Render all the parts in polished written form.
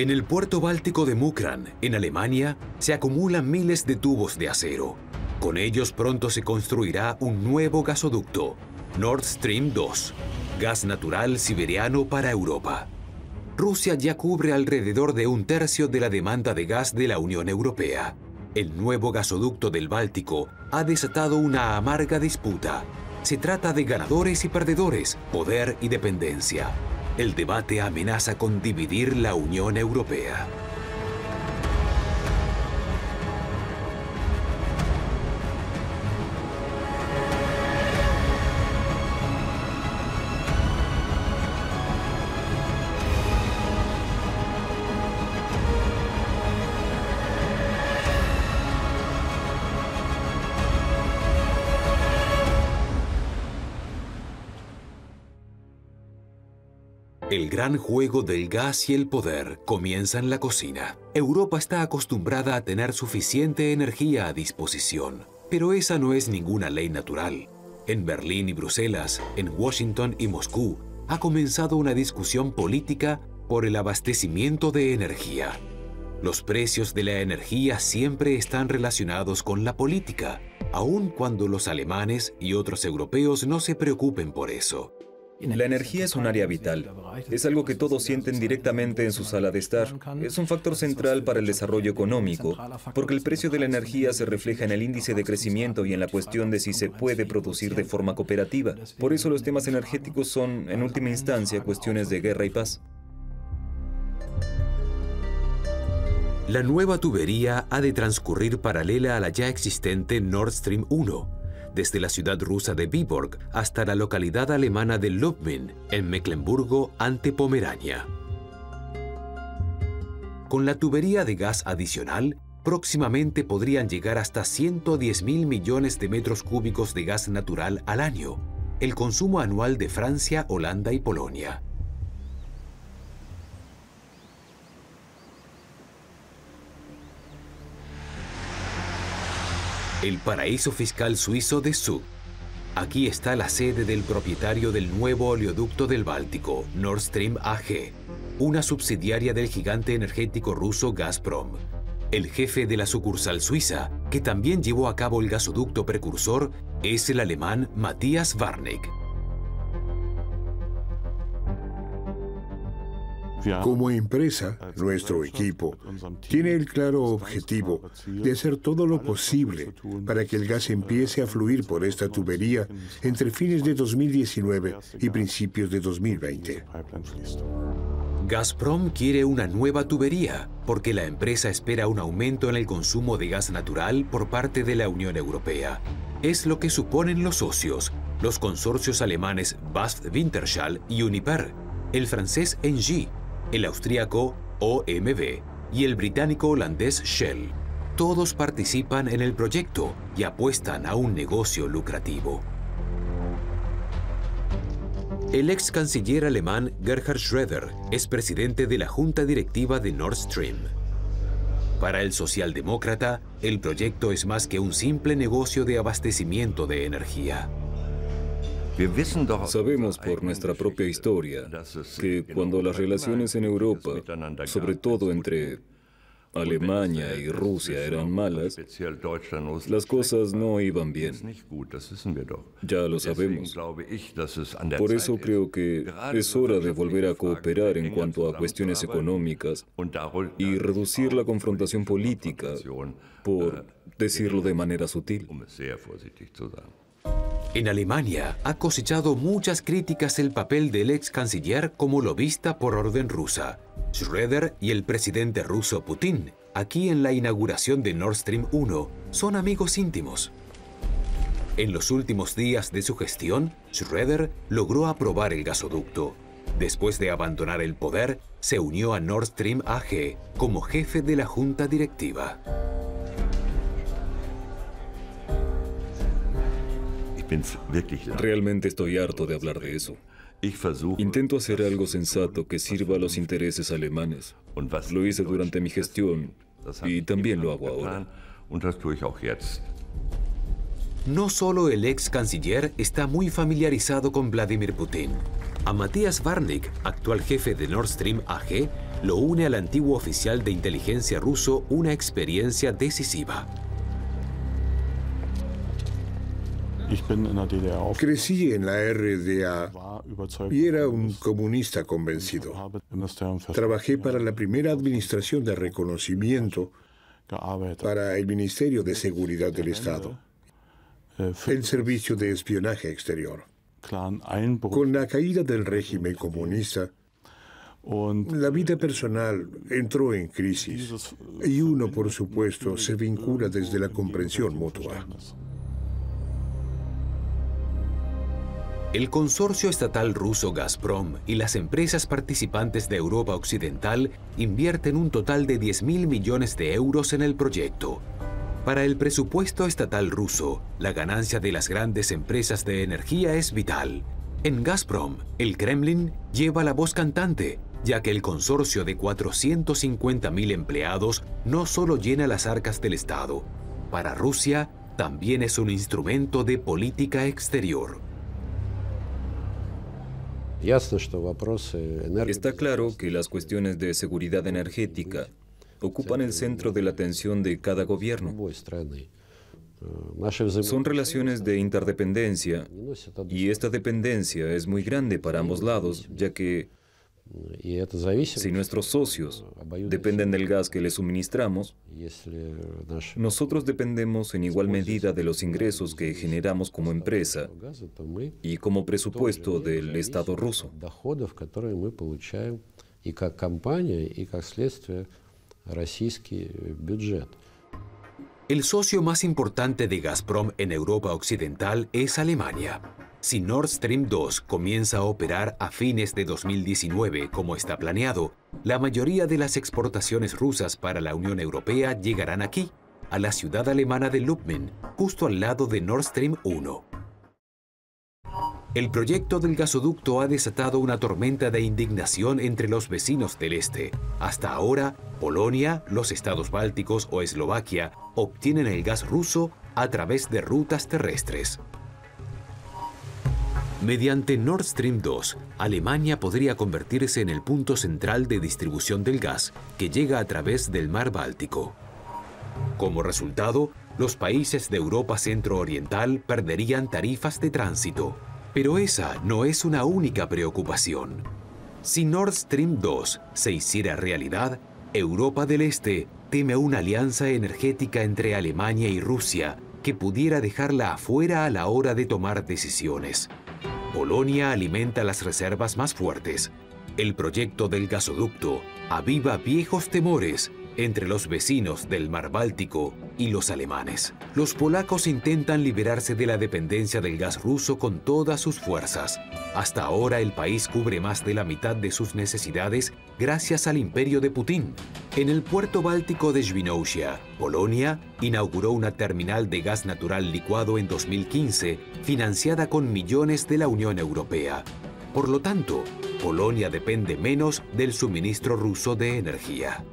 En el puerto báltico de Mukran, en Alemania, se acumulan miles de tubos de acero. Con ellos pronto se construirá un nuevo gasoducto, Nord Stream 2, gas natural siberiano para Europa. Rusia ya cubre alrededor de un tercio de la demanda de gas de la Unión Europea. El nuevo gasoducto del Báltico ha desatado una amarga disputa. Se trata de ganadores y perdedores, poder y dependencia. El debate amenaza con dividir la Unión Europea. El gran juego del gas y el poder comienza en la cocina. Europa está acostumbrada a tener suficiente energía a disposición, pero esa no es ninguna ley natural. En Berlín y Bruselas, en Washington y Moscú, ha comenzado una discusión política por el abastecimiento de energía. Los precios de la energía siempre están relacionados con la política, aun cuando los alemanes y otros europeos no se preocupen por eso. La energía es un área vital. Es algo que todos sienten directamente en su sala de estar. Es un factor central para el desarrollo económico, porque el precio de la energía se refleja en el índice de crecimiento y en la cuestión de si se puede producir de forma cooperativa. Por eso los temas energéticos son, en última instancia, cuestiones de guerra y paz. La nueva tubería ha de transcurrir paralela a la ya existente Nord Stream 1. Desde la ciudad rusa de Vyborg hasta la localidad alemana de Lubmin, en Mecklemburgo, ante Pomerania. Con la tubería de gas adicional, próximamente podrían llegar hasta 110.000 millones de metros cúbicos de gas natural al año, el consumo anual de Francia, Holanda y Polonia. El paraíso fiscal suizo de Zug. Aquí está la sede del propietario del nuevo oleoducto del Báltico, Nord Stream AG, una subsidiaria del gigante energético ruso Gazprom. El jefe de la sucursal suiza, que también llevó a cabo el gasoducto precursor, es el alemán Matthias Warneck. Como empresa, nuestro equipo tiene el claro objetivo de hacer todo lo posible para que el gas empiece a fluir por esta tubería entre fines de 2019 y principios de 2020. Gazprom quiere una nueva tubería porque la empresa espera un aumento en el consumo de gas natural por parte de la Unión Europea. Es lo que suponen los socios, los consorcios alemanes BASF Wintershall y Uniper, el francés Engie, el austríaco OMV y el británico-holandés Shell. Todos participan en el proyecto y apuestan a un negocio lucrativo. El ex canciller alemán Gerhard Schröder es presidente de la junta directiva de Nord Stream. Para el socialdemócrata, el proyecto es más que un simple negocio de abastecimiento de energía. Sabemos por nuestra propia historia que cuando las relaciones en Europa, sobre todo entre Alemania y Rusia, eran malas, las cosas no iban bien. Ya lo sabemos. Por eso creo que es hora de volver a cooperar en cuanto a cuestiones económicas y reducir la confrontación política, por decirlo de manera sutil. En Alemania ha cosechado muchas críticas el papel del ex canciller como lobista por orden rusa. Schröder y el presidente ruso Putin, aquí en la inauguración de Nord Stream 1, son amigos íntimos. En los últimos días de su gestión, Schröder logró aprobar el gasoducto. Después de abandonar el poder, se unió a Nord Stream AG como jefe de la junta directiva. Realmente estoy harto de hablar de eso. Intento hacer algo sensato que sirva a los intereses alemanes. Lo hice durante mi gestión y también lo hago ahora. No solo el ex canciller está muy familiarizado con Vladimir Putin. A Matthias Warnig, actual jefe de Nord Stream AG, lo une al antiguo oficial de inteligencia ruso una experiencia decisiva. Crecí en la RDA y era un comunista convencido. Trabajé para la primera administración de reconocimiento para el Ministerio de Seguridad del Estado, el Servicio de Espionaje Exterior. Con la caída del régimen comunista, la vida personal entró en crisis y uno, por supuesto, se vincula desde la comprensión mutua. El consorcio estatal ruso Gazprom y las empresas participantes de Europa Occidental invierten un total de 10.000 millones de euros en el proyecto. Para el presupuesto estatal ruso, la ganancia de las grandes empresas de energía es vital. En Gazprom, el Kremlin lleva la voz cantante, ya que el consorcio de 450.000 empleados no solo llena las arcas del Estado. Para Rusia, también es un instrumento de política exterior. Está claro que las cuestiones de seguridad energética ocupan el centro de la atención de cada gobierno. Son relaciones de interdependencia y esta dependencia es muy grande para ambos lados, ya que si nuestros socios dependen del gas que les suministramos, nosotros dependemos en igual medida de los ingresos que generamos como empresa y como presupuesto del Estado ruso. El socio más importante de Gazprom en Europa Occidental es Alemania. Si Nord Stream 2 comienza a operar a fines de 2019 como está planeado, la mayoría de las exportaciones rusas para la Unión Europea llegarán aquí, a la ciudad alemana de Lubmin, justo al lado de Nord Stream 1. El proyecto del gasoducto ha desatado una tormenta de indignación entre los vecinos del este. Hasta ahora, Polonia, los estados bálticos o Eslovaquia obtienen el gas ruso a través de rutas terrestres. Mediante Nord Stream 2, Alemania podría convertirse en el punto central de distribución del gas que llega a través del mar Báltico. Como resultado, los países de Europa centro-oriental perderían tarifas de tránsito. Pero esa no es una única preocupación. Si Nord Stream 2 se hiciera realidad, Europa del Este teme una alianza energética entre Alemania y Rusia que pudiera dejarla afuera a la hora de tomar decisiones. Polonia alimenta las reservas más fuertes. El proyecto del gasoducto aviva viejos temores entre los vecinos del mar Báltico y los alemanes. Los polacos intentan liberarse de la dependencia del gas ruso con todas sus fuerzas. Hasta ahora el país cubre más de la mitad de sus necesidades gracias al imperio de Putin. En el puerto báltico de Świnoujście, Polonia inauguró una terminal de gas natural licuado en 2015, financiada con millones de la Unión Europea. Por lo tanto, Polonia depende menos del suministro ruso de energía.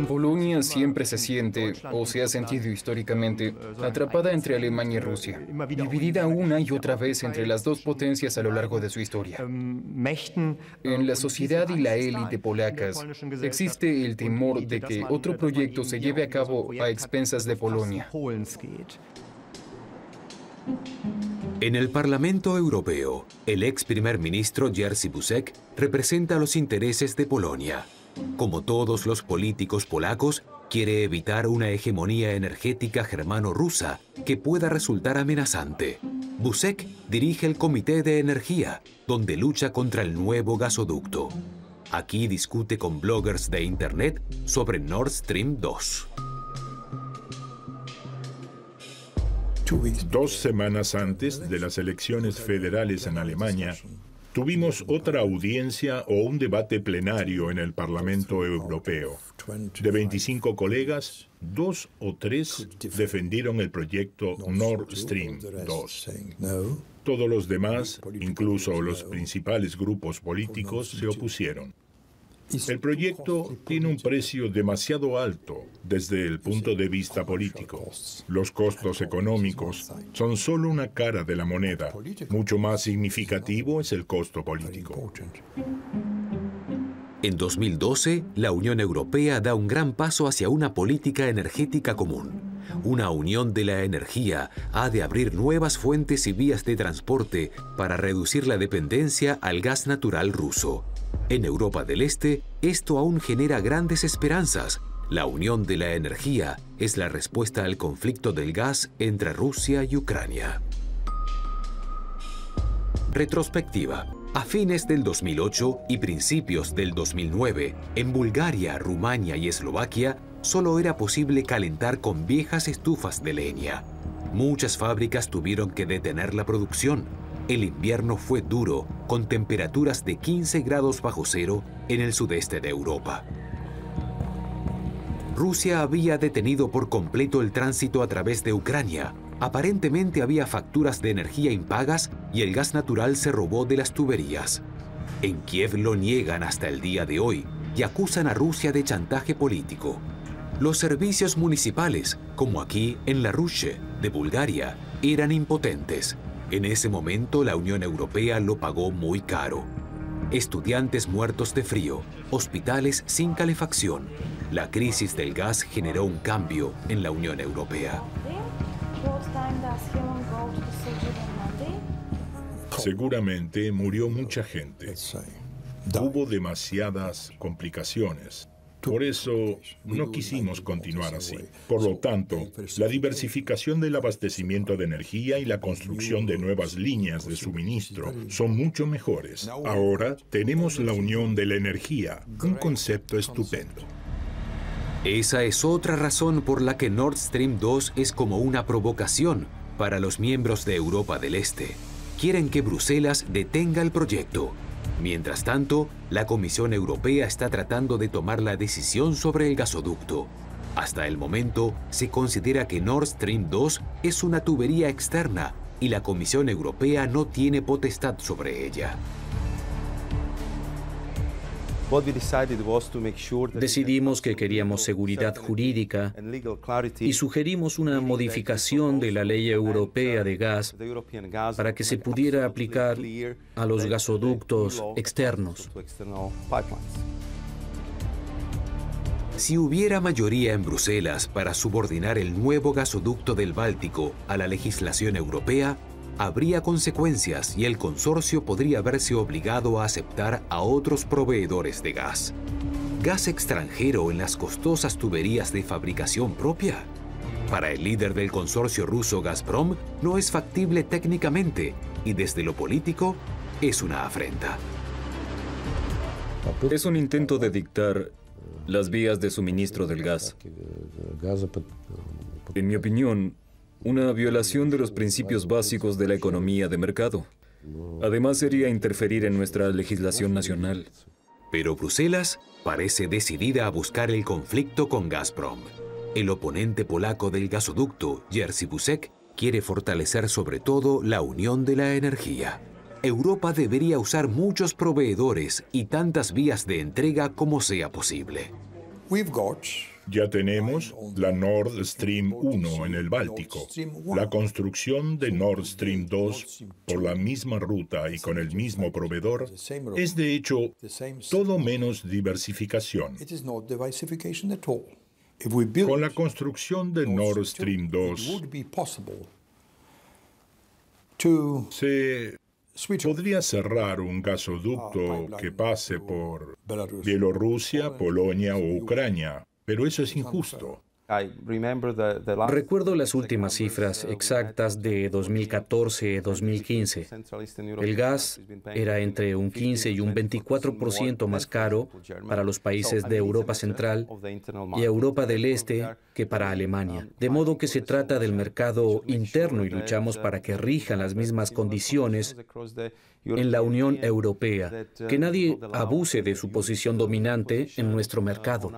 Polonia siempre se siente, o se ha sentido históricamente, atrapada entre Alemania y Rusia, dividida una y otra vez entre las dos potencias a lo largo de su historia. En la sociedad y la élite polacas existe el temor de que otro proyecto se lleve a cabo a expensas de Polonia. En el Parlamento Europeo, el ex primer ministro Jerzy Buzek representa los intereses de Polonia. Como todos los políticos polacos, quiere evitar una hegemonía energética germano-rusa que pueda resultar amenazante. Buzek dirige el Comité de Energía, donde lucha contra el nuevo gasoducto. Aquí discute con bloggers de Internet sobre Nord Stream 2. 2 semanas antes de las elecciones federales en Alemania, tuvimos otra audiencia o un debate plenario en el Parlamento Europeo. De 25 colegas, 2 o 3 defendieron el proyecto Nord Stream 2. Todos los demás, incluso los principales grupos políticos, se opusieron. El proyecto tiene un precio demasiado alto desde el punto de vista político. Los costos económicos son solo una cara de la moneda. Mucho más significativo es el costo político. En 2012, la Unión Europea da un gran paso hacia una política energética común. Una unión de la energía ha de abrir nuevas fuentes y vías de transporte para reducir la dependencia al gas natural ruso. En Europa del Este, esto aún genera grandes esperanzas. La unión de la energía es la respuesta al conflicto del gas entre Rusia y Ucrania. Retrospectiva. A fines del 2008 y principios del 2009, en Bulgaria, Rumania y Eslovaquia, solo era posible calentar con viejas estufas de leña. Muchas fábricas tuvieron que detener la producción. El invierno fue duro, con temperaturas de 15 grados bajo cero en el sudeste de Europa. Rusia había detenido por completo el tránsito a través de Ucrania. Aparentemente había facturas de energía impagas y el gas natural se robó de las tuberías. En Kiev lo niegan hasta el día de hoy y acusan a Rusia de chantaje político. Los servicios municipales, como aquí en la Ruche, de Bulgaria, eran impotentes. En ese momento la Unión Europea lo pagó muy caro. Estudiantes muertos de frío, hospitales sin calefacción. La crisis del gas generó un cambio en la Unión Europea. Seguramente murió mucha gente. Hubo demasiadas complicaciones. Por eso no quisimos continuar así. Por lo tanto, la diversificación del abastecimiento de energía y la construcción de nuevas líneas de suministro son mucho mejores. Ahora tenemos la unión de la energía, un concepto estupendo. Esa es otra razón por la que Nord Stream 2 es como una provocación para los miembros de Europa del Este. Quieren que Bruselas detenga el proyecto. Mientras tanto, la Comisión Europea está tratando de tomar la decisión sobre el gasoducto. Hasta el momento, se considera que Nord Stream 2 es una tubería externa y la Comisión Europea no tiene potestad sobre ella. Decidimos que queríamos seguridad jurídica y sugerimos una modificación de la ley europea de gas para que se pudiera aplicar a los gasoductos externos. Si hubiera mayoría en Bruselas para subordinar el nuevo gasoducto del Báltico a la legislación europea, habría consecuencias y el consorcio podría verse obligado a aceptar a otros proveedores de gas. ¿Gas extranjero en las costosas tuberías de fabricación propia? Para el líder del consorcio ruso Gazprom no es factible técnicamente y desde lo político es una afrenta. Es un intento de dictar las vías de suministro del gas. En mi opinión, una violación de los principios básicos de la economía de mercado. Además, sería interferir en nuestra legislación nacional. Pero Bruselas parece decidida a buscar el conflicto con Gazprom. El oponente polaco del gasoducto, Jerzy Buzek, quiere fortalecer sobre todo la unión de la energía. Europa debería usar muchos proveedores y tantas vías de entrega como sea posible. Ya tenemos la Nord Stream 1 en el Báltico. La construcción de Nord Stream 2 por la misma ruta y con el mismo proveedor es de hecho todo menos diversificación. Con la construcción de Nord Stream 2 se podría cerrar un gasoducto que pase por Bielorrusia, Polonia o Ucrania. Pero eso es injusto. Recuerdo las últimas cifras exactas de 2014-2015. El gas era entre un 15 y un 24% más caro para los países de Europa Central y Europa del Este que para Alemania. De modo que se trata del mercado interno y luchamos para que rijan las mismas condiciones en la Unión Europea, que nadie abuse de su posición dominante en nuestro mercado.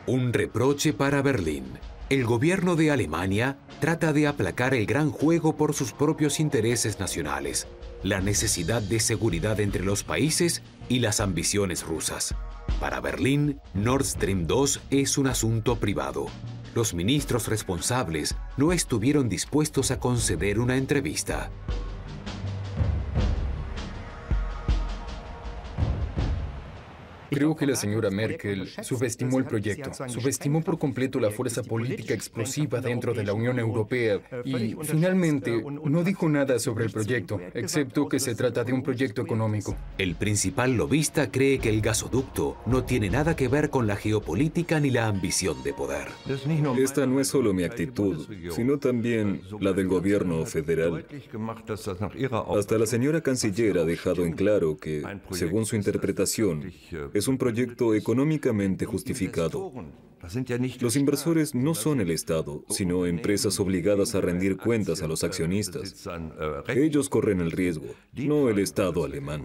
Un reproche para Berlín. El gobierno de Alemania trata de aplacar el gran juego por sus propios intereses nacionales. La necesidad de seguridad entre los países y las ambiciones rusas. Para Berlín, Nord Stream 2 es un asunto privado. Los ministros responsables no estuvieron dispuestos a conceder una entrevista. Creo que la señora Merkel subestimó el proyecto, subestimó por completo la fuerza política explosiva dentro de la Unión Europea y, finalmente, no dijo nada sobre el proyecto, excepto que se trata de un proyecto económico. El principal lobista cree que el gasoducto no tiene nada que ver con la geopolítica ni la ambición de poder. Esta no es solo mi actitud, sino también la del gobierno federal. Hasta la señora canciller ha dejado en claro que, según su interpretación, es un proyecto económicamente justificado. Los inversores no son el Estado, sino empresas obligadas a rendir cuentas a los accionistas. Ellos corren el riesgo, no el Estado alemán.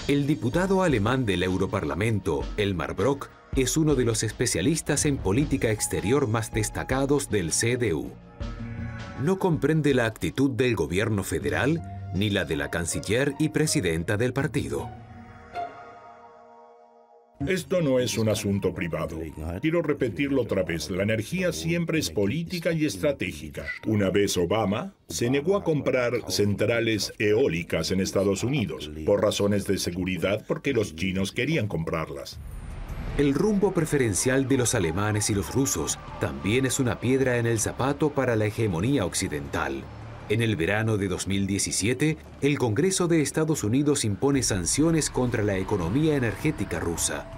El diputado alemán del Europarlamento, Elmar Brok, es uno de los especialistas en política exterior más destacados del CDU. No comprende la actitud del gobierno federal ni la de la canciller y presidenta del partido. Esto no es un asunto privado. Quiero repetirlo otra vez. La energía siempre es política y estratégica. Una vez Obama se negó a comprar centrales eólicas en Estados Unidos por razones de seguridad porque los chinos querían comprarlas. El rumbo preferencial de los alemanes y los rusos también es una piedra en el zapato para la hegemonía occidental. En el verano de 2017, el Congreso de Estados Unidos impone sanciones contra la economía energética rusa.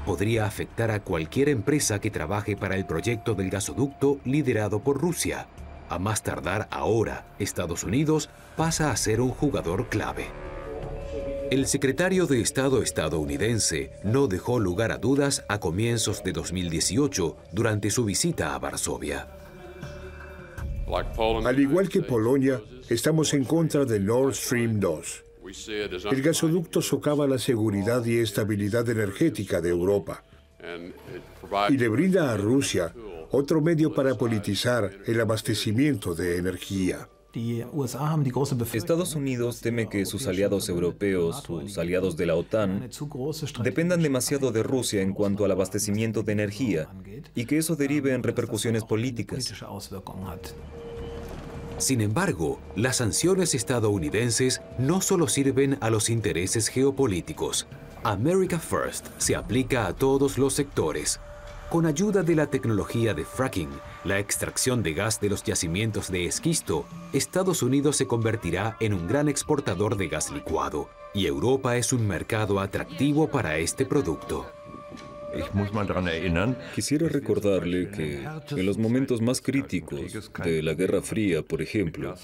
Podría afectar a cualquier empresa que trabaje para el proyecto del gasoducto liderado por Rusia. A más tardar ahora, Estados Unidos pasa a ser un jugador clave. El secretario de Estado estadounidense no dejó lugar a dudas a comienzos de 2018 durante su visita a Varsovia. Al igual que Polonia, estamos en contra de Nord Stream 2. El gasoducto socava la seguridad y estabilidad energética de Europa y le brinda a Rusia otro medio para politizar el abastecimiento de energía. Estados Unidos teme que sus aliados europeos, sus aliados de la OTAN, dependan demasiado de Rusia en cuanto al abastecimiento de energía y que eso derive en repercusiones políticas. Sin embargo, las sanciones estadounidenses no solo sirven a los intereses geopolíticos. America First se aplica a todos los sectores. Con ayuda de la tecnología de fracking, la extracción de gas de los yacimientos de esquisto, Estados Unidos se convertirá en un gran exportador de gas licuado, y Europa es un mercado atractivo para este producto. Quisiera recordarle que en los momentos más críticos de la Guerra Fría, por ejemplo,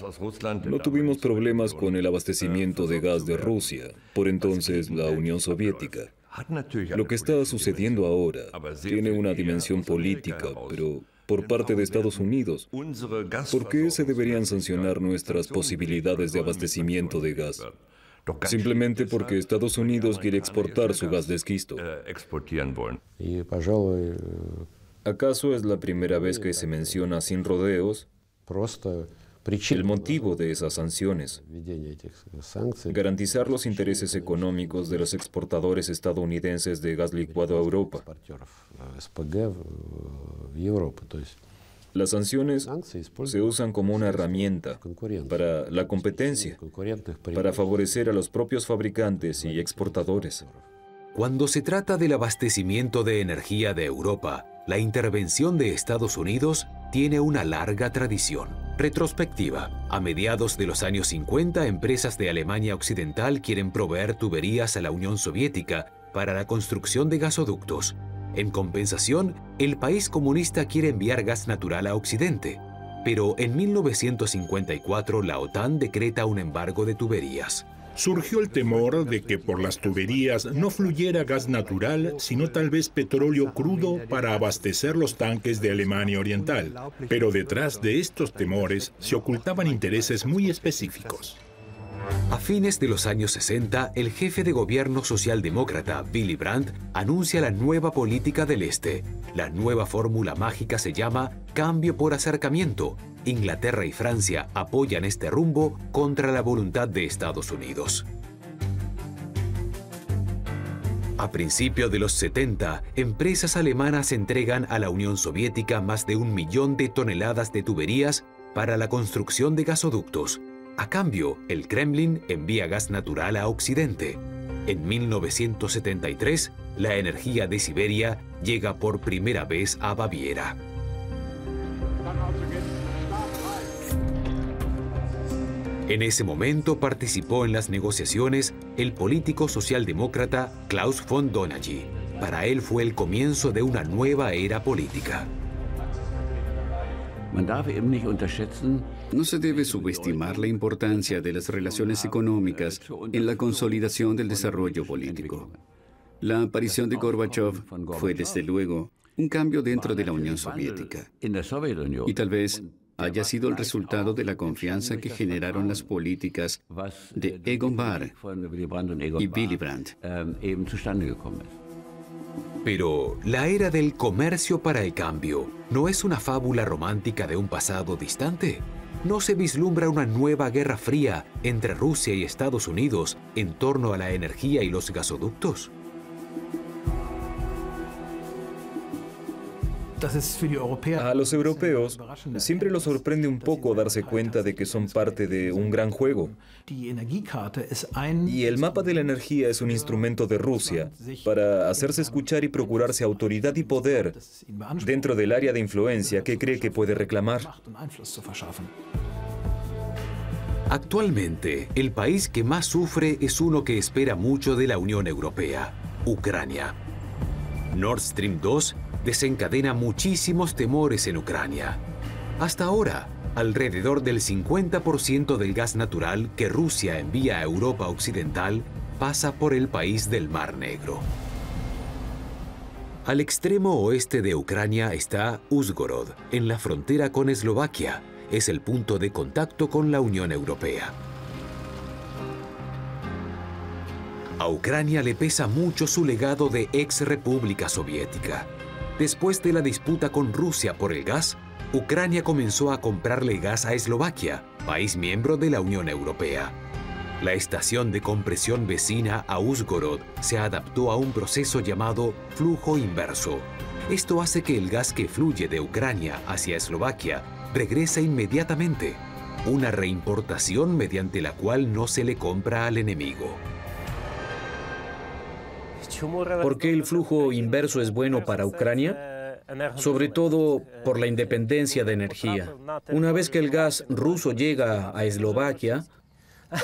no tuvimos problemas con el abastecimiento de gas de Rusia, por entonces la Unión Soviética. Lo que está sucediendo ahora tiene una dimensión política, pero por parte de Estados Unidos, ¿por qué se deberían sancionar nuestras posibilidades de abastecimiento de gas? Simplemente porque Estados Unidos quiere exportar su gas de esquisto. ¿Acaso es la primera vez que se menciona sin rodeos el motivo de esas sanciones? Garantizar los intereses económicos de los exportadores estadounidenses de gas licuado a Europa. Las sanciones se usan como una herramienta para la competencia, para favorecer a los propios fabricantes y exportadores. Cuando se trata del abastecimiento de energía de Europa, la intervención de Estados Unidos tiene una larga tradición. Retrospectiva. A mediados de los años 50, empresas de Alemania Occidental quieren proveer tuberías a la Unión Soviética para la construcción de gasoductos. En compensación, el país comunista quiere enviar gas natural a Occidente. Pero en 1954 la OTAN decreta un embargo de tuberías. Surgió el temor de que por las tuberías no fluyera gas natural, sino tal vez petróleo crudo para abastecer los tanques de Alemania Oriental. Pero detrás de estos temores se ocultaban intereses muy específicos. A fines de los años 60, el jefe de gobierno socialdemócrata Willy Brandt anuncia la nueva política del Este. La nueva fórmula mágica se llama cambio por acercamiento. Inglaterra y Francia apoyan este rumbo contra la voluntad de Estados Unidos. A principios de los 70, empresas alemanas entregan a la Unión Soviética más de 1 millón de toneladas de tuberías para la construcción de gasoductos. A cambio, el Kremlin envía gas natural a Occidente. En 1973, la energía de Siberia llega por primera vez a Baviera. En ese momento participó en las negociaciones el político socialdemócrata Klaus von Dohnanyi. Para él fue el comienzo de una nueva era política. No se debe subestimar la importancia de las relaciones económicas en la consolidación del desarrollo político. La aparición de Gorbachev fue, desde luego, un cambio dentro de la Unión Soviética. Y tal vez haya sido el resultado de la confianza que generaron las políticas de Egon Bahr y Willy Brandt. Pero la era del comercio para el cambio no es una fábula romántica de un pasado distante. ¿No se vislumbra una nueva guerra fría entre Rusia y Estados Unidos en torno a la energía y los gasoductos? A los europeos siempre los sorprende un poco darse cuenta de que son parte de un gran juego. Y el mapa de la energía es un instrumento de Rusia para hacerse escuchar y procurarse autoridad y poder dentro del área de influencia que cree que puede reclamar. Actualmente, el país que más sufre es uno que espera mucho de la Unión Europea, Ucrania. Nord Stream 2 desencadena muchísimos temores en Ucrania. Hasta ahora, alrededor del 50% del gas natural que Rusia envía a Europa Occidental pasa por el país del Mar Negro. Al extremo oeste de Ucrania está Uzhgorod, en la frontera con Eslovaquia. Es el punto de contacto con la Unión Europea. A Ucrania le pesa mucho su legado de ex república soviética. Después de la disputa con Rusia por el gas, Ucrania comenzó a comprarle gas a Eslovaquia, país miembro de la Unión Europea. La estación de compresión vecina a Uzhgorod se adaptó a un proceso llamado flujo inverso. Esto hace que el gas que fluye de Ucrania hacia Eslovaquia regrese inmediatamente, una reimportación mediante la cual no se le compra al enemigo. ¿Por qué el flujo inverso es bueno para Ucrania? Sobre todo por la independencia de energía. Una vez que el gas ruso llega a Eslovaquia,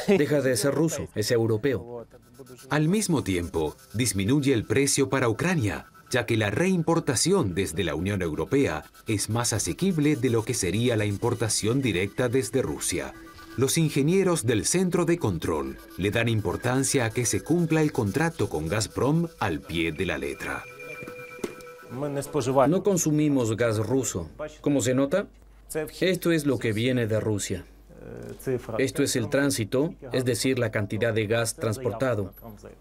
deja de ser ruso, es europeo. Al mismo tiempo, disminuye el precio para Ucrania, ya que la reimportación desde la Unión Europea es más asequible de lo que sería la importación directa desde Rusia. Los ingenieros del Centro de Control le dan importancia a que se cumpla el contrato con Gazprom al pie de la letra. No consumimos gas ruso. ¿Cómo se nota? Esto es lo que viene de Rusia. Esto es el tránsito, es decir, la cantidad de gas transportado.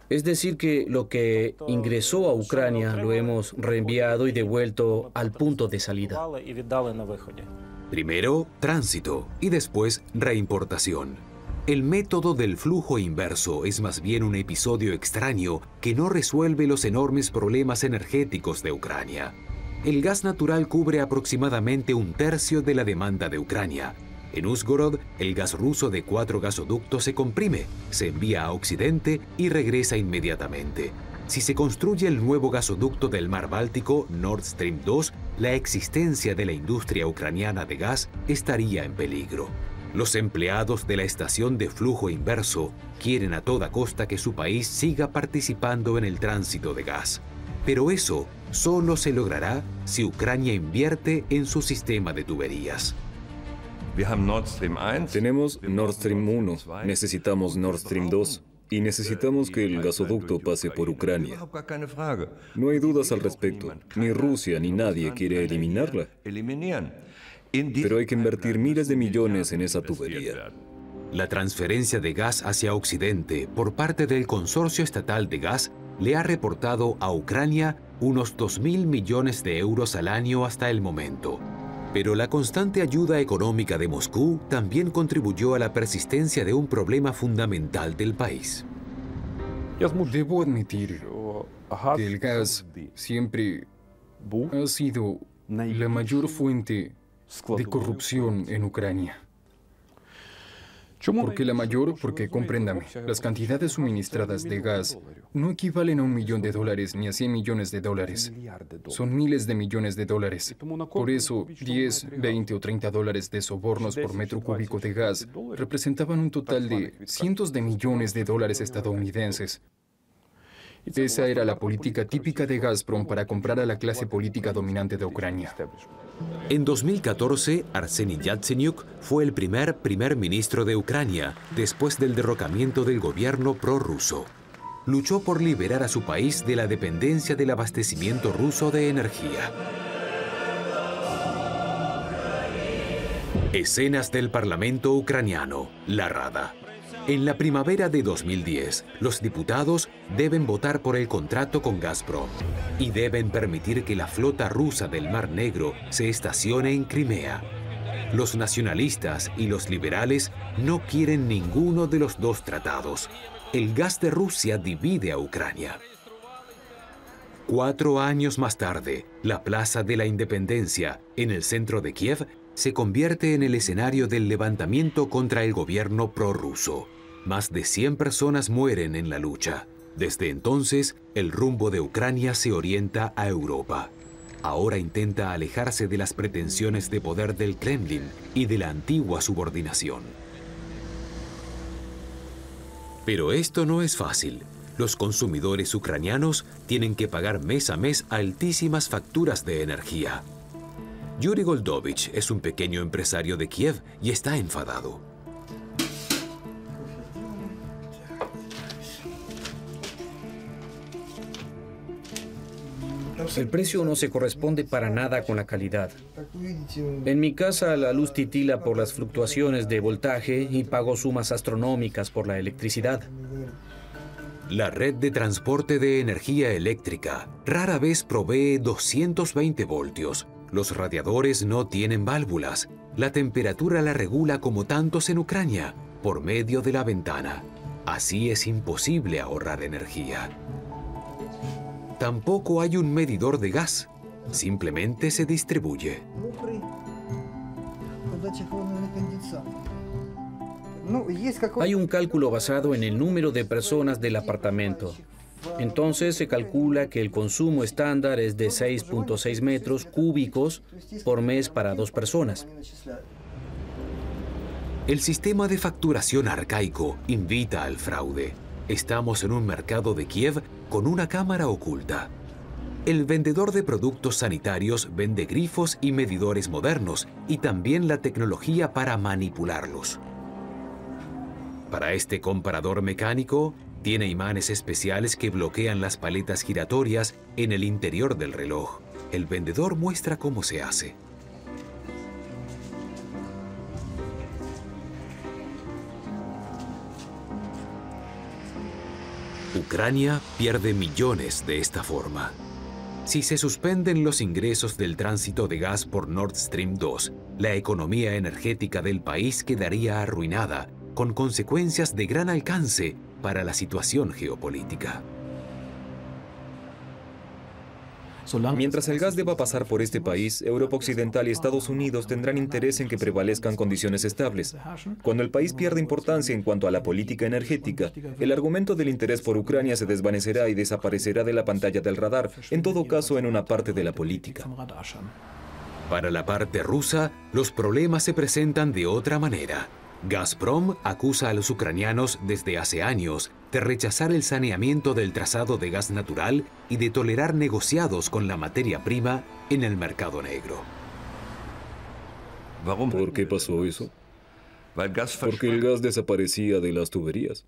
Es decir, que lo que ingresó a Ucrania lo hemos reenviado y devuelto al punto de salida. Primero, tránsito y después reimportación. El método del flujo inverso es más bien un episodio extraño que no resuelve los enormes problemas energéticos de Ucrania. El gas natural cubre aproximadamente 1/3 de la demanda de Ucrania. En Uzhgorod, el gas ruso de 4 gasoductos se comprime, se envía a Occidente y regresa inmediatamente. Si se construye el nuevo gasoducto del Mar Báltico, Nord Stream 2, la existencia de la industria ucraniana de gas estaría en peligro. Los empleados de la estación de flujo inverso quieren a toda costa que su país siga participando en el tránsito de gas. Pero eso solo se logrará si Ucrania invierte en su sistema de tuberías. Tenemos Nord Stream 1, necesitamos Nord Stream 2 y necesitamos que el gasoducto pase por Ucrania. No hay dudas al respecto. Ni Rusia ni nadie quiere eliminarla. Pero hay que invertir miles de millones en esa tubería. La transferencia de gas hacia Occidente por parte del Consorcio Estatal de Gas le ha reportado a Ucrania unos 2.000 millones de euros al año hasta el momento. Pero la constante ayuda económica de Moscú también contribuyó a la persistencia de un problema fundamental del país. Debo admitir, que el gas siempre ha sido la mayor fuente de corrupción en Ucrania. ¿Por qué la mayor? Porque, compréndame, las cantidades suministradas de gas no equivalen a $1 millón ni a $100 millones. Son miles de millones de dólares. Por eso, 10, 20 o $30 de sobornos por metro cúbico de gas representaban un total de cientos de millones de dólares estadounidenses. Esa era la política típica de Gazprom para comprar a la clase política dominante de Ucrania. En 2014, Arseniy Yatsenyuk fue el primer ministro de Ucrania después del derrocamiento del gobierno prorruso. Luchó por liberar a su país de la dependencia del abastecimiento ruso de energía. Escenas del Parlamento ucraniano, la Rada. En la primavera de 2010, los diputados deben votar por el contrato con Gazprom y deben permitir que la flota rusa del Mar Negro se estacione en Crimea. Los nacionalistas y los liberales no quieren ninguno de los dos tratados. El gas de Rusia divide a Ucrania. 4 años más tarde, la Plaza de la Independencia, en el centro de Kiev, se convierte en el escenario del levantamiento contra el gobierno prorruso. Más de 100 personas mueren en la lucha. Desde entonces, el rumbo de Ucrania se orienta a Europa. Ahora intenta alejarse de las pretensiones de poder del Kremlin y de la antigua subordinación. Pero esto no es fácil. Los consumidores ucranianos tienen que pagar mes a mes altísimas facturas de energía. Yuri Goldovich es un pequeño empresario de Kiev y está enfadado. El precio no se corresponde para nada con la calidad. En mi casa la luz titila por las fluctuaciones de voltaje y pago sumas astronómicas por la electricidad. La red de transporte de energía eléctrica rara vez provee 220 voltios. Los radiadores no tienen válvulas. La temperatura la regula como tantos en Ucrania, por medio de la ventana. Así es imposible ahorrar energía. Tampoco hay un medidor de gas. Simplemente se distribuye. Hay un cálculo basado en el número de personas del apartamento. Entonces se calcula que el consumo estándar es de 6.6 metros cúbicos por mes para 2 personas. El sistema de facturación arcaico invita al fraude. Estamos en un mercado de Kiev con una cámara oculta. El vendedor de productos sanitarios vende grifos y medidores modernos y también la tecnología para manipularlos. Para este comparador mecánico, tiene imanes especiales que bloquean las paletas giratorias en el interior del reloj. El vendedor muestra cómo se hace. Ucrania pierde millones de esta forma. Si se suspenden los ingresos del tránsito de gas por Nord Stream 2, la economía energética del país quedaría arruinada, con consecuencias de gran alcance para la situación geopolítica. Mientras el gas deba pasar por este país, Europa Occidental y Estados Unidos tendrán interés en que prevalezcan condiciones estables. Cuando el país pierda importancia en cuanto a la política energética, el argumento del interés por Ucrania se desvanecerá y desaparecerá de la pantalla del radar, en todo caso en una parte de la política. Para la parte rusa, los problemas se presentan de otra manera. Gazprom acusa a los ucranianos desde hace años de rechazar el saneamiento del trazado de gas natural y de tolerar negociados con la materia prima en el mercado negro. ¿Por qué pasó eso? Porque el gas desaparecía de las tuberías.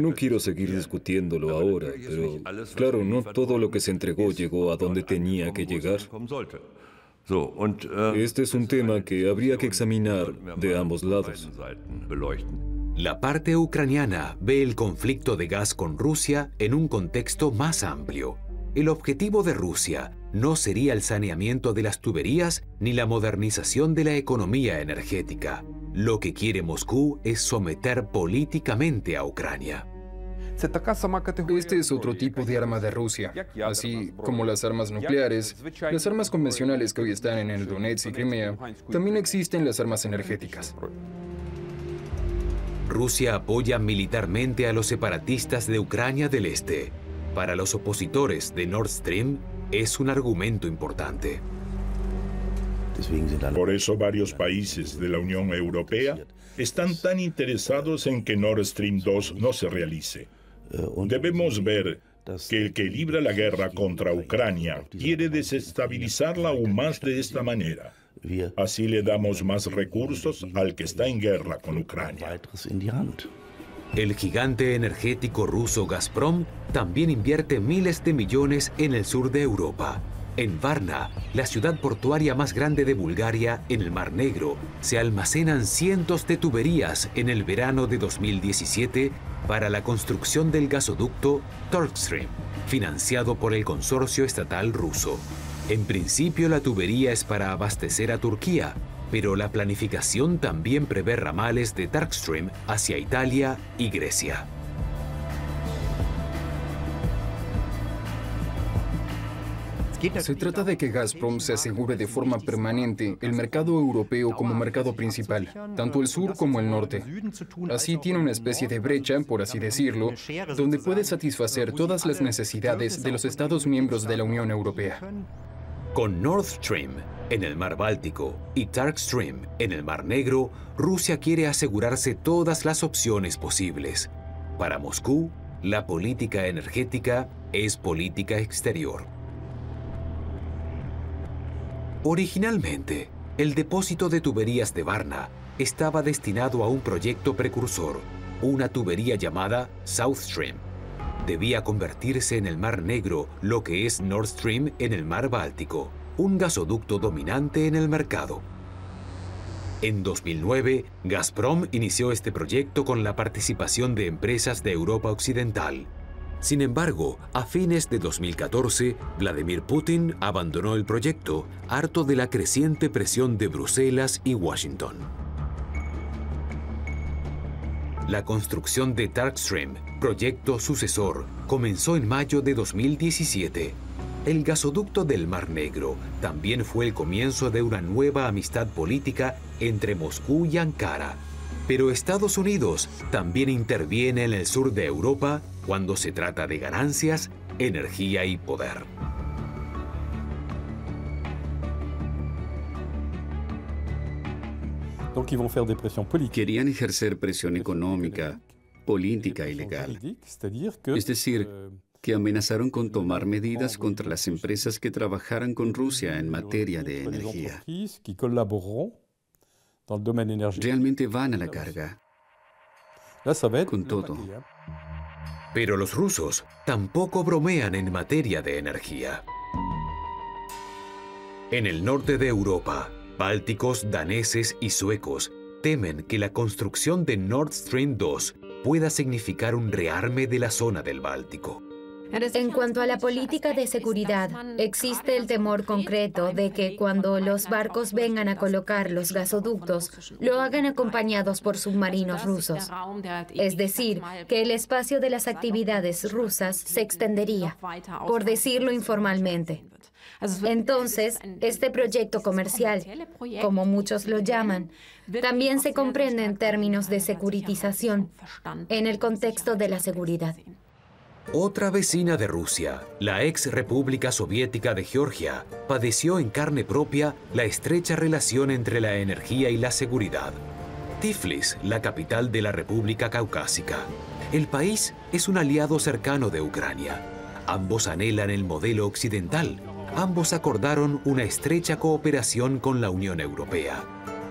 No quiero seguir discutiéndolo ahora, pero claro, no todo lo que se entregó llegó a donde tenía que llegar. Este es un tema que habría que examinar de ambos lados. La parte ucraniana ve el conflicto de gas con Rusia en un contexto más amplio. El objetivo de Rusia no sería el saneamiento de las tuberías ni la modernización de la economía energética. Lo que quiere Moscú es someter políticamente a Ucrania. Este es otro tipo de arma de Rusia, así como las armas nucleares, las armas convencionales que hoy están en el Donetsk y Crimea, también existen las armas energéticas. Rusia apoya militarmente a los separatistas de Ucrania del Este. Para los opositores de Nord Stream, es un argumento importante. Por eso varios países de la Unión Europea están tan interesados en que Nord Stream 2 no se realice. Debemos ver que el que libra la guerra contra Ucrania quiere desestabilizarla aún más de esta manera. Así le damos más recursos al que está en guerra con Ucrania. El gigante energético ruso Gazprom también invierte miles de millones en el sur de Europa. En Varna, la ciudad portuaria más grande de Bulgaria, en el Mar Negro, se almacenan cientos de tuberías en el verano de 2017 para la construcción del gasoducto Turkstream, financiado por el consorcio estatal ruso. En principio, la tubería es para abastecer a Turquía, pero la planificación también prevé ramales de Turkstream hacia Italia y Grecia. Se trata de que Gazprom se asegure de forma permanente el mercado europeo como mercado principal, tanto el sur como el norte. Así tiene una especie de brecha, por así decirlo, donde puede satisfacer todas las necesidades de los Estados miembros de la Unión Europea. Con Nord Stream en el Mar Báltico y Turkstream en el Mar Negro, Rusia quiere asegurarse todas las opciones posibles. Para Moscú, la política energética es política exterior. Originalmente, el depósito de tuberías de Varna estaba destinado a un proyecto precursor, una tubería llamada South Stream. Debía convertirse en el Mar Negro lo que es Nord Stream en el Mar Báltico, un gasoducto dominante en el mercado. En 2009, Gazprom inició este proyecto con la participación de empresas de Europa Occidental. Sin embargo, a fines de 2014, Vladimir Putin abandonó el proyecto, harto de la creciente presión de Bruselas y Washington. La construcción de Turkstream, proyecto sucesor, comenzó en mayo de 2017. El gasoducto del Mar Negro también fue el comienzo de una nueva amistad política entre Moscú y Ankara. Pero Estados Unidos también interviene en el sur de Europa cuando se trata de ganancias, energía y poder. Querían ejercer presión económica, política y legal. Es decir, que amenazaron con tomar medidas contra las empresas que trabajaran con Rusia en materia de energía. Realmente van a la carga. Con todo. Pero los rusos tampoco bromean en materia de energía. En el norte de Europa, bálticos, daneses y suecos temen que la construcción de Nord Stream 2 pueda significar un rearme de la zona del Báltico. En cuanto a la política de seguridad, existe el temor concreto de que cuando los barcos vengan a colocar los gasoductos, lo hagan acompañados por submarinos rusos. Es decir, que el espacio de las actividades rusas se extendería, por decirlo informalmente. Entonces, este proyecto comercial, como muchos lo llaman, también se comprende en términos de securitización, en el contexto de la seguridad. Otra vecina de Rusia, la ex República Soviética de Georgia, padeció en carne propia la estrecha relación entre la energía y la seguridad. Tiflis, la capital de la República Caucásica. El país es un aliado cercano de Ucrania. Ambos anhelan el modelo occidental. Ambos acordaron una estrecha cooperación con la Unión Europea.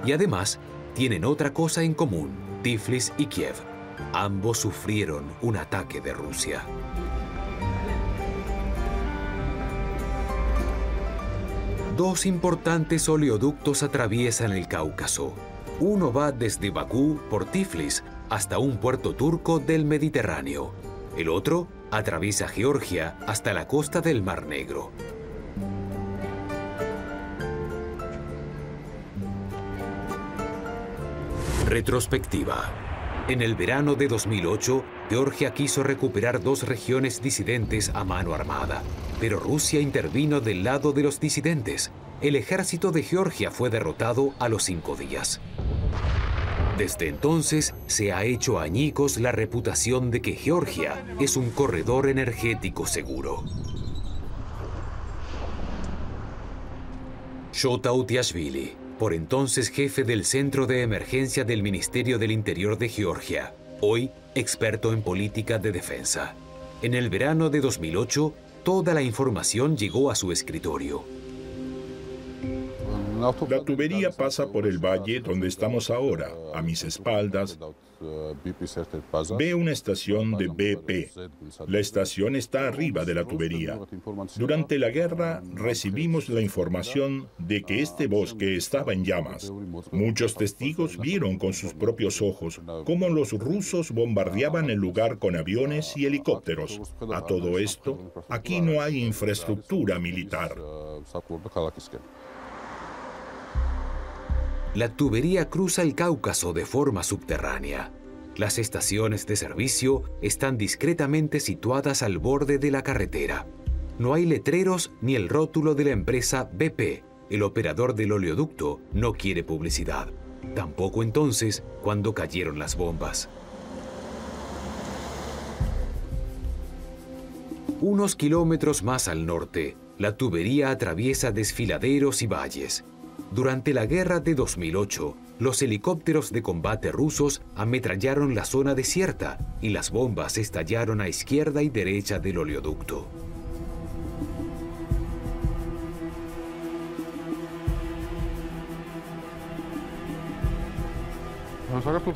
Y además, tienen otra cosa en común, Tiflis y Kiev. Ambos sufrieron un ataque de Rusia. Dos importantes oleoductos atraviesan el Cáucaso. Uno va desde Bakú por Tiflis hasta un puerto turco del Mediterráneo. El otro atraviesa Georgia hasta la costa del Mar Negro. Retrospectiva. En el verano de 2008, Georgia quiso recuperar 2 regiones disidentes a mano armada, pero Rusia intervino del lado de los disidentes. El ejército de Georgia fue derrotado a los 5 días. Desde entonces se ha hecho añicos la reputación de que Georgia es un corredor energético seguro. Shota Utiashvili, por entonces jefe del Centro de Emergencia del Ministerio del Interior de Georgia, hoy experto en política de defensa. En el verano de 2008, toda la información llegó a su escritorio. La tubería pasa por el valle donde estamos ahora. A mis espaldas ve una estación de BP. La estación está arriba de la tubería. Durante la guerra recibimos la información de que este bosque estaba en llamas. Muchos testigos vieron con sus propios ojos cómo los rusos bombardeaban el lugar con aviones y helicópteros. A todo esto, aquí no hay infraestructura militar. La tubería cruza el Cáucaso de forma subterránea. Las estaciones de servicio están discretamente situadas al borde de la carretera. No hay letreros ni el rótulo de la empresa BP. El operador del oleoducto no quiere publicidad. Tampoco entonces cuando cayeron las bombas. Unos kilómetros más al norte, la tubería atraviesa desfiladeros y valles. Durante la guerra de 2008, los helicópteros de combate rusos ametrallaron la zona desierta y las bombas estallaron a izquierda y derecha del oleoducto.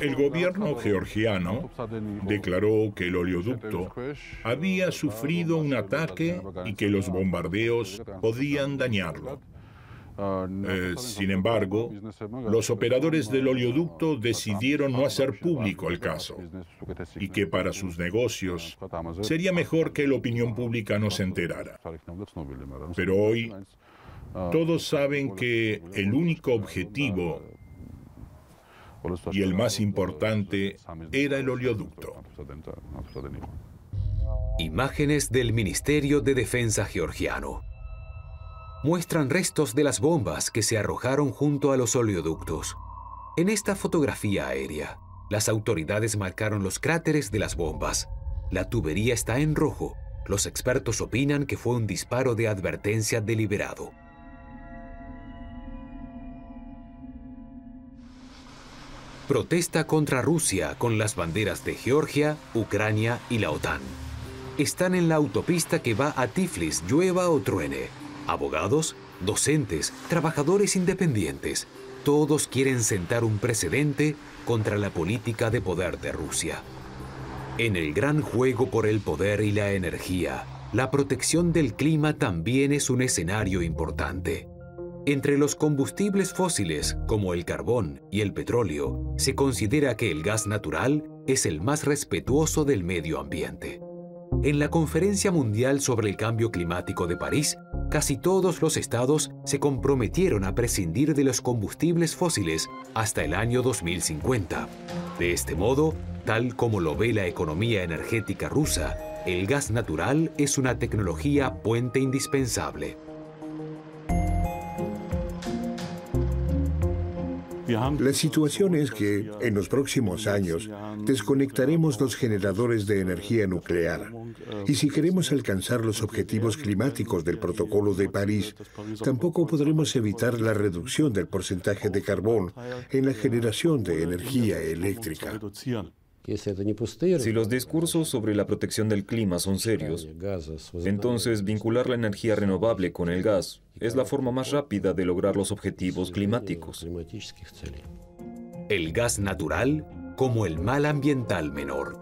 El gobierno georgiano declaró que el oleoducto había sufrido un ataque y que los bombardeos podían dañarlo. Sin embargo, los operadores del oleoducto decidieron no hacer público el caso y que para sus negocios sería mejor que la opinión pública no se enterara. Pero hoy todos saben que el único objetivo y el más importante era el oleoducto. Imágenes del Ministerio de Defensa georgiano muestran restos de las bombas que se arrojaron junto a los oleoductos. En esta fotografía aérea, las autoridades marcaron los cráteres de las bombas. La tubería está en rojo. Los expertos opinan que fue un disparo de advertencia deliberado. Protesta contra Rusia con las banderas de Georgia, Ucrania y la OTAN. Están en la autopista que va a Tiflis, llueva o truene. Abogados, docentes, trabajadores independientes, todos quieren sentar un precedente contra la política de poder de Rusia. En el gran juego por el poder y la energía, la protección del clima también es un escenario importante. Entre los combustibles fósiles, como el carbón y el petróleo, se considera que el gas natural es el más respetuoso del medio ambiente. En la Conferencia Mundial sobre el Cambio Climático de París, casi todos los estados se comprometieron a prescindir de los combustibles fósiles hasta el año 2050. De este modo, tal como lo ve la economía energética rusa, el gas natural es una tecnología puente indispensable. La situación es que, en los próximos años, desconectaremos los generadores de energía nuclear. Y si queremos alcanzar los objetivos climáticos del Protocolo de París, tampoco podremos evitar la reducción del porcentaje de carbón en la generación de energía eléctrica. Si los discursos sobre la protección del clima son serios, entonces vincular la energía renovable con el gas es la forma más rápida de lograr los objetivos climáticos. El gas natural como el mal ambiental menor.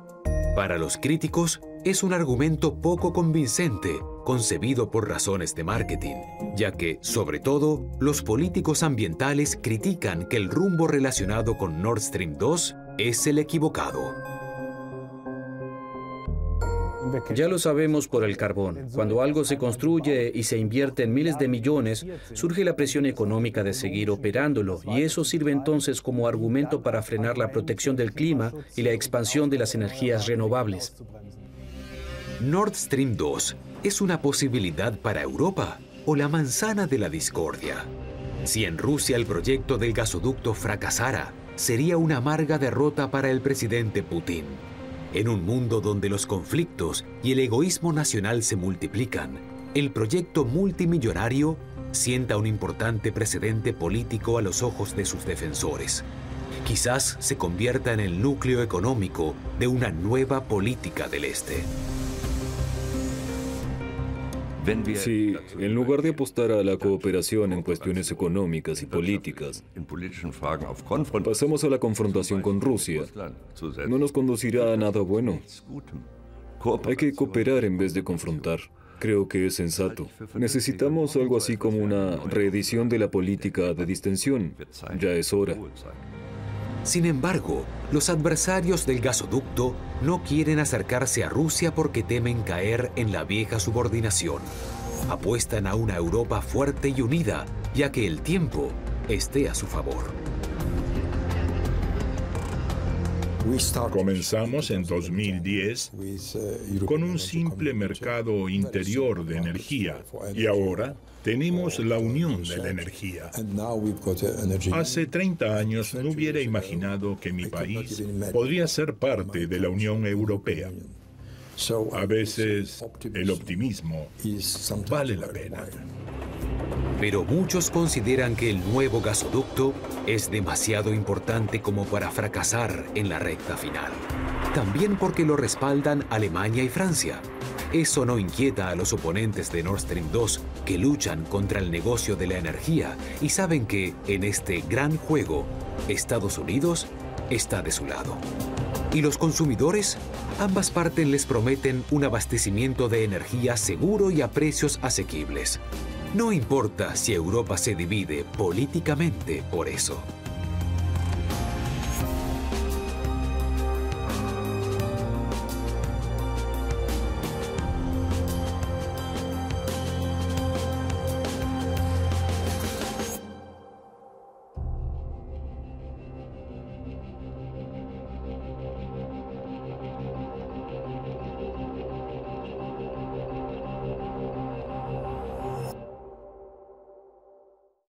Para los críticos, es un argumento poco convincente, concebido por razones de marketing, ya que, sobre todo, los políticos ambientales critican que el rumbo relacionado con Nord Stream 2 es el equivocado. Ya lo sabemos por el carbón. Cuando algo se construye y se invierte en miles de millones, surge la presión económica de seguir operándolo, y eso sirve entonces como argumento para frenar la protección del clima y la expansión de las energías renovables. ¿Nord Stream 2 es una posibilidad para Europa o la manzana de la discordia? Si en Rusia el proyecto del gasoducto fracasara, sería una amarga derrota para el presidente Putin. En un mundo donde los conflictos y el egoísmo nacional se multiplican, el proyecto multimillonario sienta un importante precedente político a los ojos de sus defensores. Quizás se convierta en el núcleo económico de una nueva política del Este. Si, en lugar de apostar a la cooperación en cuestiones económicas y políticas, pasamos a la confrontación con Rusia, no nos conducirá a nada bueno. Hay que cooperar en vez de confrontar. Creo que es sensato. Necesitamos algo así como una reedición de la política de distensión. Ya es hora. Sin embargo, los adversarios del gasoducto no quieren acercarse a Rusia porque temen caer en la vieja subordinación. Apuestan a una Europa fuerte y unida, ya que el tiempo esté a su favor. Comenzamos en 2010 con un simple mercado interior de energía y ahora tenemos la Unión de la Energía. Hace 30 años no hubiera imaginado que mi país podría ser parte de la Unión Europea. A veces el optimismo vale la pena. Pero muchos consideran que el nuevo gasoducto es demasiado importante como para fracasar en la recta final. También porque lo respaldan Alemania y Francia. Eso no inquieta a los oponentes de Nord Stream 2, que luchan contra el negocio de la energía y saben que, en este gran juego, Estados Unidos está de su lado. ¿Y los consumidores? Ambas partes les prometen un abastecimiento de energía seguro y a precios asequibles. No importa si Europa se divide políticamente por eso.